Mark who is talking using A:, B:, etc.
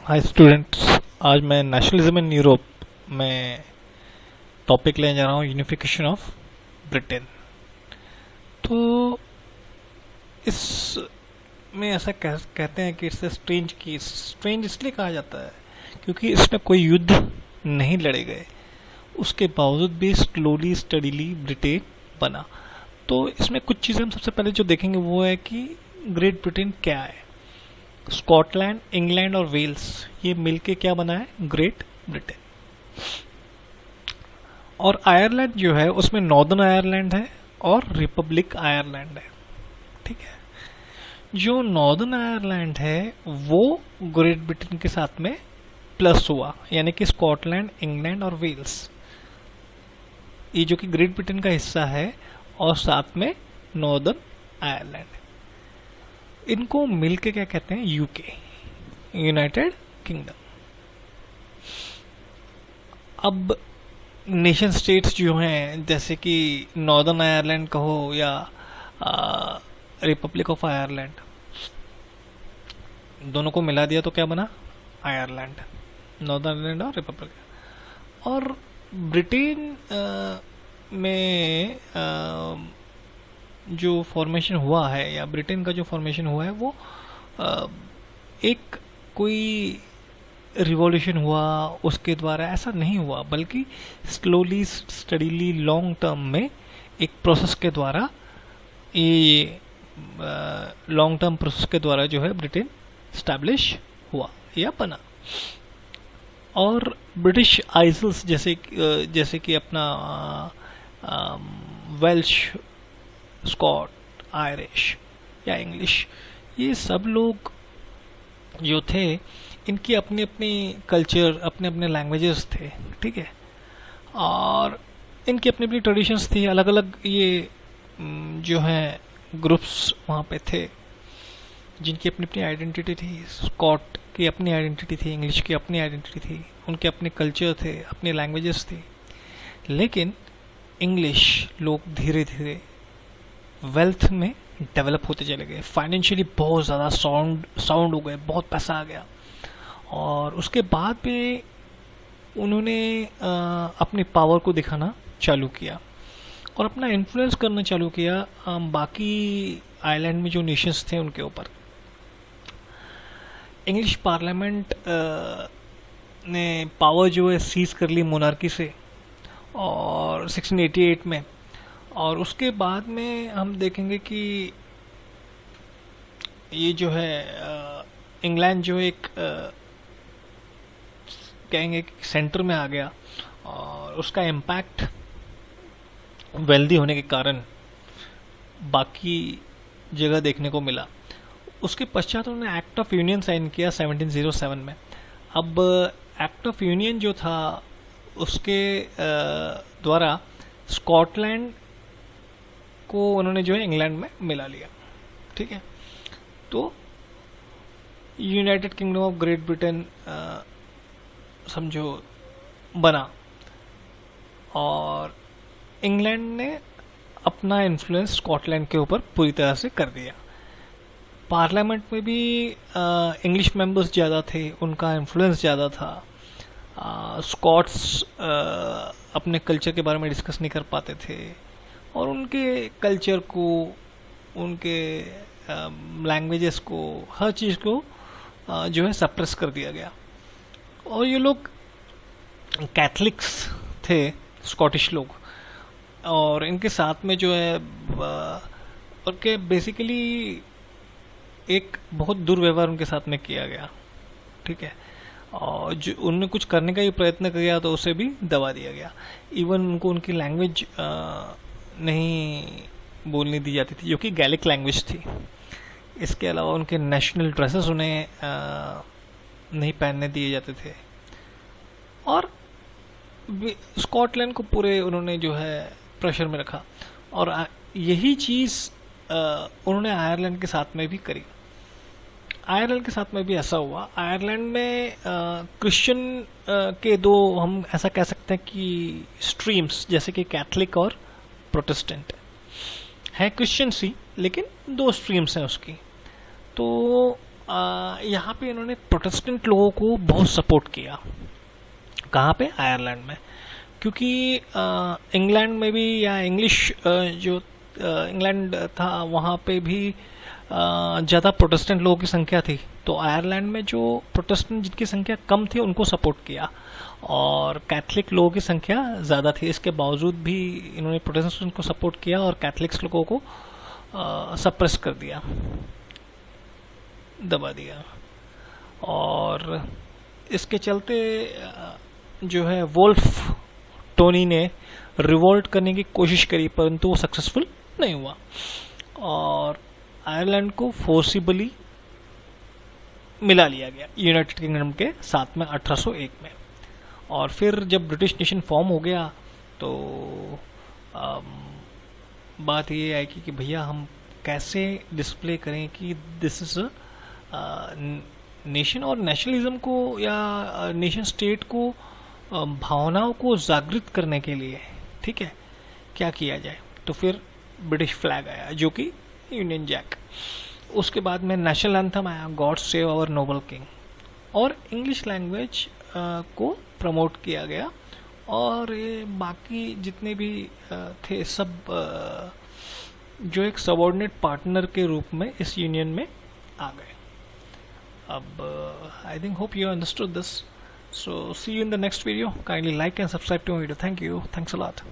A: Hi students. आज मैं nationalism in Europe में टॉपिक लेने जा रहा हूँ, यूनिफिकेशन ऑफ ब्रिटेन। तो इस में ऐसा कहते हैं कि इससे स्ट्रेंज इसलिए कहा जाता है क्योंकि इसमें कोई युद्ध नहीं लड़े गए, उसके बावजूद भी स्लोली स्टडीली ब्रिटेन बना। तो इसमें कुछ चीज़ें हम सबसे पहले जो देखेंगे वो है कि ग्रेट ब्रिटेन क्या है। स्कॉटलैंड, इंग्लैंड और वेल्स ये मिलके क्या बना है? Great Britain. और आयरलैंड जो है उसमें नॉर्दर्न आयरलैंड है और रिपब्लिक आयरलैंड है। ठीक है, जो नॉर्दर्न आयरलैंड है वो ग्रेट ब्रिटेन के साथ में प्लस हुआ, यानी कि स्कॉटलैंड, इंग्लैंड और वेल्स ये जो कि ग्रेट ब्रिटेन का हिस्सा है, और साथ में नॉर्दर्न आयरलैंड, इनको मिलके क्या कहते हैं? UK, United kingdom. अब नेशन स्टेट्स जो हैं, जैसे कि नॉर्दर्न आयरलैंड कहो या रिपब्लिक ऑफ आयरलैंड, दोनों को मिला दिया तो क्या बना? आयरलैंड, नॉर्दर्न आयरलैंड और रिपब्लिक। और ब्रिटेन में जो फॉर्मेशन हुआ है, या ब्रिटेन का जो फॉर्मेशन हुआ है, वो एक कोई रिवॉल्यूशन हुआ उसके द्वारा ऐसा नहीं हुआ, बल्कि स्लोली स्टडीली लॉन्ग टर्म में एक प्रोसेस के द्वारा, ये लॉन्ग टर्म प्रोसेस के द्वारा जो है ब्रिटेन स्टैब्लिश हुआ या बना। और ब्रिटिश आइसल्स जैसे कि अपना वेल्श, स्कॉट, आयरिश या इंग्लिश, ये सब लोग जो थे, इनकी अपनी अपनी कल्चर, अपने अपने लैंग्वेजेस थे। ठीक है, और इनकी अपनी अपनी ट्रेडिशंस थी, अलग अलग ये जो है ग्रुप्स वहाँ पे थे जिनकी अपनी अपनी आइडेंटिटी थी। स्कॉट की अपनी आइडेंटिटी थी, इंग्लिश की अपनी आइडेंटिटी थी, उनके अपने कल्चर थे, अपनी लैंग्वेजेस थी। लेकिन इंग्लिश लोग धीरे धीरे वेल्थ में डेवलप होते चले गए, फाइनेंशियली बहुत ज़्यादा साउंड हो गए, बहुत पैसा आ गया। और उसके बाद में उन्होंने अपनी पावर को दिखाना चालू किया और अपना इन्फ्लुएंस करना चालू किया बाकी आइलैंड में जो नेशंस थे उनके ऊपर। इंग्लिश पार्लियामेंट ने पावर जो है सीज कर ली मोनार्की से, और 1688 में। और उसके बाद में हम देखेंगे कि ये जो है इंग्लैंड जो एक कहेंगे कि सेंटर में आ गया, और उसका इम्पैक्ट वेल्दी होने के कारण बाकी जगह देखने को मिला। उसके पश्चात उन्होंने एक्ट ऑफ यूनियन साइन किया 1707 में। अब एक्ट ऑफ यूनियन जो था उसके द्वारा स्कॉटलैंड को उन्होंने जो है इंग्लैंड में मिला लिया। ठीक है, तो United kingdom of great Britain समझो बना, और इंग्लैंड ने अपना इन्फ्लुएंस स्कॉटलैंड के ऊपर पूरी तरह से कर दिया। पार्लियामेंट में भी इंग्लिश मेंबर्स ज़्यादा थे, उनका इन्फ्लुएंस ज़्यादा था। स्कॉट्स अपने कल्चर के बारे में डिस्कस नहीं कर पाते थे, और उनके कल्चर को, उनके लैंग्वेजेस को, हर चीज़ को जो है सप्रेस कर दिया गया। और ये लोग कैथलिक्स थे, स्कॉटिश लोग, और इनके साथ में जो है और के बेसिकली एक बहुत दुर्व्यवहार उनके साथ में किया गया। ठीक है, और जो उन्होंने कुछ करने का ही प्रयत्न किया तो उसे भी दबा दिया गया। इवन उनको उनकी लैंग्वेज नहीं बोलने दी जाती थी, जो कि गैलिक लैंग्वेज थी। इसके अलावा उनके नेशनल ड्रेसेस उन्हें नहीं पहनने दिए जाते थे। और स्कॉटलैंड को पूरे उन्होंने जो है प्रेशर में रखा, और यही चीज़ उन्होंने आयरलैंड के साथ में भी करी। आयरलैंड के साथ में भी ऐसा हुआ। आयरलैंड में क्रिश्चियन के दो, हम ऐसा कह सकते हैं कि स्ट्रीम्स, जैसे कि कैथलिक और प्रोटेस्टेंट है। क्रिश्चियन सी, लेकिन दो स्ट्रीम्स हैं उसकी। तो यहाँ पे इन्होंने प्रोटेस्टेंट लोगों को बहुत सपोर्ट किया। कहाँ पे? आयरलैंड में। क्योंकि इंग्लैंड में भी, या इंग्लिश जो इंग्लैंड था वहाँ पे भी ज़्यादा प्रोटेस्टेंट लोगों की संख्या थी, तो आयरलैंड में जो प्रोटेस्टेंट जिनकी संख्या कम थी उनको सपोर्ट किया, और कैथलिक लोगों की संख्या ज़्यादा थी। इसके बावजूद भी इन्होंने प्रोटेस्टेंट को सपोर्ट किया और कैथलिक्स लोगों को सप्रेस कर दिया, दबा दिया। और इसके चलते जो है वोल्फ टोनी ने रिवोल्ट करने की कोशिश करी, परंतु वो सक्सेसफुल नहीं हुआ, और आयरलैंड को फोर्सिबली मिला लिया गया यूनाइटेड किंगडम के साथ में 1801 में। और फिर जब ब्रिटिश नेशन फॉर्म हो गया तो बात ये आई कि भैया हम कैसे डिस्प्ले करें कि दिस इज नेशन, और नेशनलिज्म को या नेशन स्टेट को भावनाओं को जागृत करने के लिए, ठीक है, क्या किया जाए। तो फिर ब्रिटिश फ्लैग आया जो कि यूनियन जैक। उसके बाद में नेशनल एंथम आया, God save our noble king, और इंग्लिश लैंग्वेज को प्रमोट किया गया, और ये बाकी जितने भी थे सब जो एक सबऑर्डिनेट पार्टनर के रूप में इस यूनियन में आ गए। अब I think hope you understood this. So see you in the next video. Kindly like and subscribe to my video. Thank you. Thanks a lot.